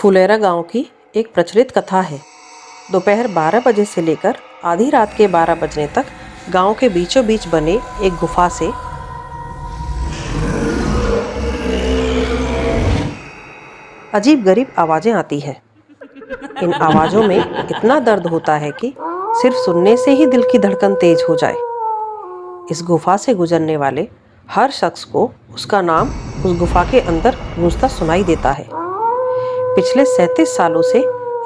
फुलेरा गांव की एक प्रचलित कथा है। दोपहर 12 बजे से लेकर आधी रात के 12 बजने तक गांव के बीचों बीच बने एक गुफा से अजीब गरीब आवाज़ें आती है। इन आवाज़ों में इतना दर्द होता है कि सिर्फ सुनने से ही दिल की धड़कन तेज हो जाए। इस गुफा से गुजरने वाले हर शख्स को उसका नाम उस गुफा के अंदर गूंजता सुनाई देता है। पिछले 37 सालों से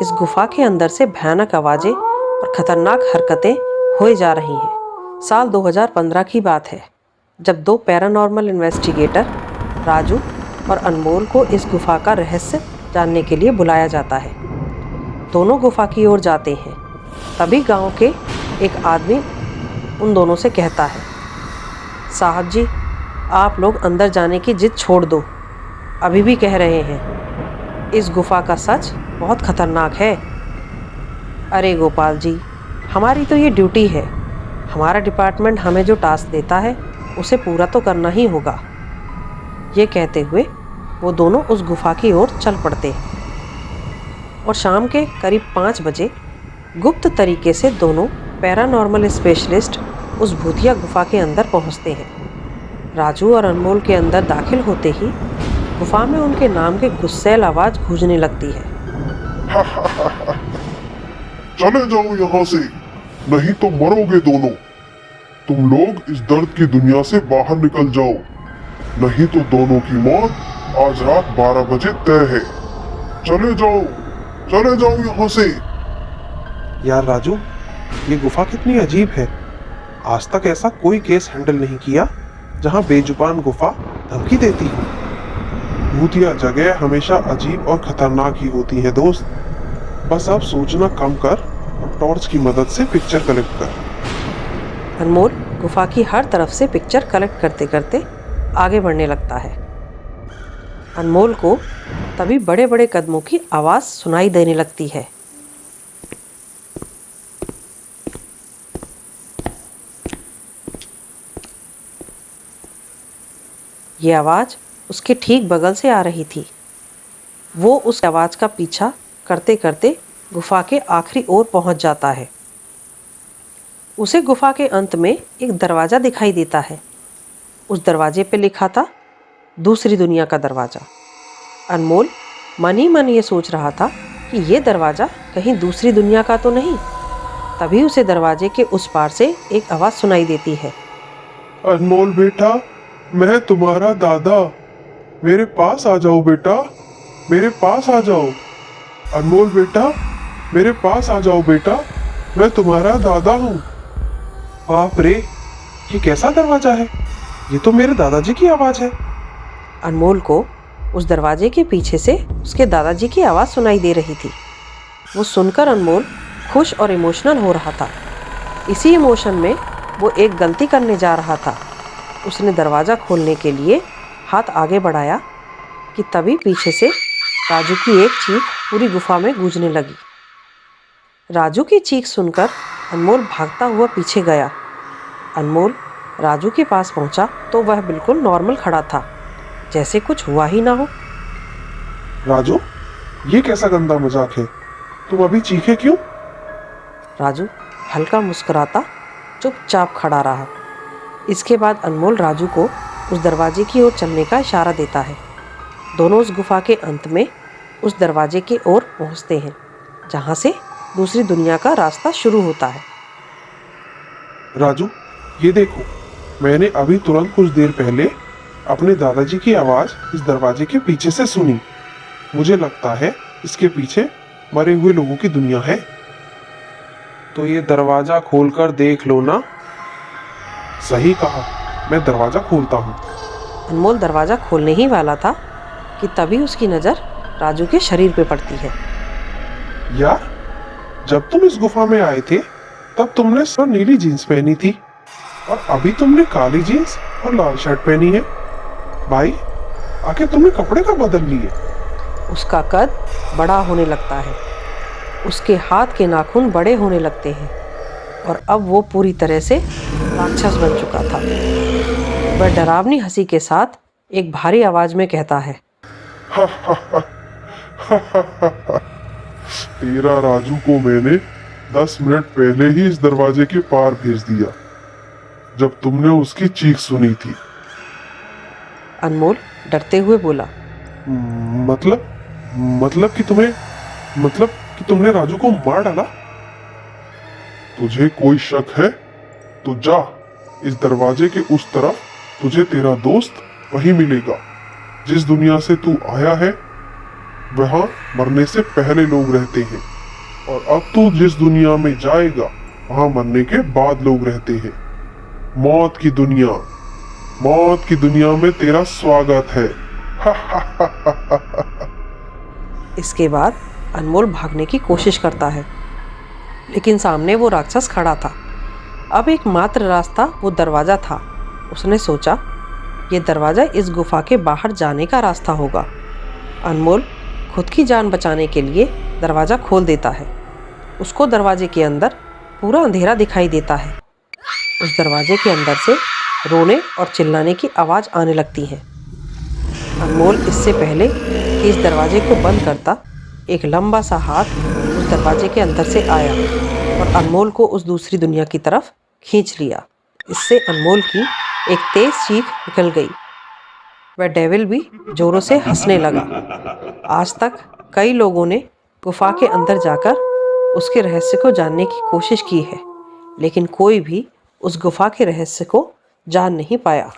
इस गुफा के अंदर से भयानक आवाज़ें और खतरनाक हरकतें होए जा रही हैं। साल 2015 की बात है, जब दो पैरानॉर्मल इन्वेस्टिगेटर राजू और अनमोल को इस गुफा का रहस्य जानने के लिए बुलाया जाता है। दोनों गुफा की ओर जाते हैं। तभी गांव के एक आदमी उन दोनों से कहता है, साहब जी, आप लोग अंदर जाने की जिद छोड़ दो। अभी भी कह रहे हैं, इस गुफा का सच बहुत खतरनाक है। अरे गोपाल जी, हमारी तो ये ड्यूटी है। हमारा डिपार्टमेंट हमें जो टास्क देता है उसे पूरा तो करना ही होगा। ये कहते हुए वो दोनों उस गुफा की ओर चल पड़ते हैं और शाम के करीब 5 बजे गुप्त तरीके से दोनों पैरानॉर्मल स्पेशलिस्ट उस भूतिया गुफा के अंदर पहुंचते हैं। राजू और अनमोल के अंदर दाखिल होते ही गुफा में उनके नाम की गुस्सैल आवाज गूंजने लगती है। चले जाओ यहाँ से, नहीं तो मरोगे दोनों। तुम लोग इस दर्द की दुनिया से बाहर निकल जाओ, नहीं तो दोनों की मौत आज रात 12 बजे तय है। चले जाओ यहाँ से। यार राजू, ये गुफा कितनी अजीब है। आज तक ऐसा कोई केस हैंडल नहीं किया जहाँ बेजुबान गुफा धमकी देती हो। भूतिया जगह हमेशा अजीब और खतरनाक ही होती है दोस्त। बस अब सोचना कम कर और टॉर्च की मदद से पिक्चर कलेक्ट कर। अनमोल गुफा की हर तरफ से पिक्चर कलेक्ट करते करते आगे बढ़ने लगता है। अनमोल को तभी बड़े बड़े कदमों की आवाज़ सुनाई देने लगती है। ये आवाज़ उसके ठीक बगल से आ रही थी। वो उस आवाज़ का पीछा करते करते गुफा के आखिरी ओर पहुंच जाता है। उसे गुफा के अंत में एक दरवाज़ा दिखाई देता है। उस दरवाजे पे लिखा था, दूसरी दुनिया का दरवाज़ा। अनमोल मन ही मन ये सोच रहा था कि ये दरवाज़ा कहीं दूसरी दुनिया का तो नहीं। तभी उसे दरवाजे के उस पार से एक आवाज़ सुनाई देती है। अनमोल बेटा, मैं तुम्हारा दादा, मेरे पास आ जाओ बेटा, मेरे पास आ जाओ। अनमोल बेटा, मेरे पास आ जाओ बेटा, मैं तुम्हारा दादा हूँ। बाप रे, ये कैसा दरवाजा है? ये तो मेरे दादाजी की आवाज़ है। अनमोल को उस दरवाजे के पीछे से उसके दादाजी की आवाज़ सुनाई दे रही थी। वो सुनकर अनमोल खुश और इमोशनल हो रहा था। इसी इमोशन में वो एक गलती करने जा रहा था। उसने दरवाज़ा खोलने के लिए हाथ आगे बढ़ाया कि तभी पीछे से राजू की एक चीख पूरी गुफा में गूंजने लगी। राजू की चीख सुनकर अनमोल भागता हुआ पीछे गया। अनमोल राजू के पास पहुंचा तो वह बिल्कुल नॉर्मल खड़ा था, जैसे कुछ हुआ ही ना हो। राजू, ये कैसा गंदा मजाक है? तुम अभी चीखे क्यों? राजू हल्का मुस्कुराता चुपचाप खड़ा रहा। इसके बाद अनमोल राजू को उस दरवाजे की ओर चलने का इशारा देता है। दोनों उस गुफा के अंत में उस दरवाजे की ओर पहुंचते हैं, जहां से दूसरी दुनिया का रास्ता शुरू होता है। राजू, ये देखो, मैंने अभी तुरंत कुछ देर पहले अपने दादाजी की आवाज़ इस दरवाजे के पीछे से सुनी। मुझे लगता है इसके पीछे मरे हुए लोगों की दुनिया है। तो ये दरवाजा खोलकर देख लो ना। सही कहा, मैं दरवाजा खोलता हूँ। अनमोल दरवाज़ा खोलने ही वाला था कि तभी उसकी नज़र राजू के शरीर पे पड़ती है। यार, जब तुम इस गुफा में आए थे तब तुमने सर नीली जीन्स पहनी थी और अभी तुमने काली जीन्स और लाल शर्ट पहनी है। भाई, आखिर तुमने कपड़े कब बदल लिए? उसका कद बड़ा होने लगता है, उसके हाथ के नाखून बड़े होने लगते हैं और अब वो पूरी तरह से राक्षस बन चुका था। वह डरावनी हंसी के साथ एक भारी आवाज में कहता है, तेरा राजू को मैंने 10 मिनट पहले ही इस दरवाजे के पार भेज दिया, जब तुमने उसकी चीख सुनी थी। अनमोल डरते हुए बोला। मतलब कि तुमने राजू को मार डाला? तुझे कोई शक है तो जा, इस दरवाजे के उस तरफ तुझे तेरा दोस्त वही मिलेगा। जिस दुनिया से तू आया है वहां मरने से पहले लोग रहते हैं, और अब तू जिस दुनिया में जाएगा वहां मरने के बाद लोग रहते हैं। मौत की दुनिया में तेरा स्वागत है। इसके बाद अनमोल भागने की कोशिश करता है, लेकिन सामने वो राक्षस खड़ा था। अब एकमात्र रास्ता वो दरवाज़ा था। उसने सोचा ये दरवाज़ा इस गुफा के बाहर जाने का रास्ता होगा। अनमोल खुद की जान बचाने के लिए दरवाज़ा खोल देता है। उसको दरवाजे के अंदर पूरा अंधेरा दिखाई देता है। उस दरवाजे के अंदर से रोने और चिल्लाने की आवाज़ आने लगती है। अनमोल इससे पहले कि इस दरवाजे को बंद करता, एक लंबा सा हाथ उस दरवाजे के अंदर से आया और अनमोल को उस दूसरी दुनिया की तरफ खींच लिया। इससे अनमोल की एक तेज चीख निकल गई। वह डेविल भी जोरों से हंसने लगा। आज तक कई लोगों ने गुफा के अंदर जाकर उसके रहस्य को जानने की कोशिश की है, लेकिन कोई भी उस गुफा के रहस्य को जान नहीं पाया।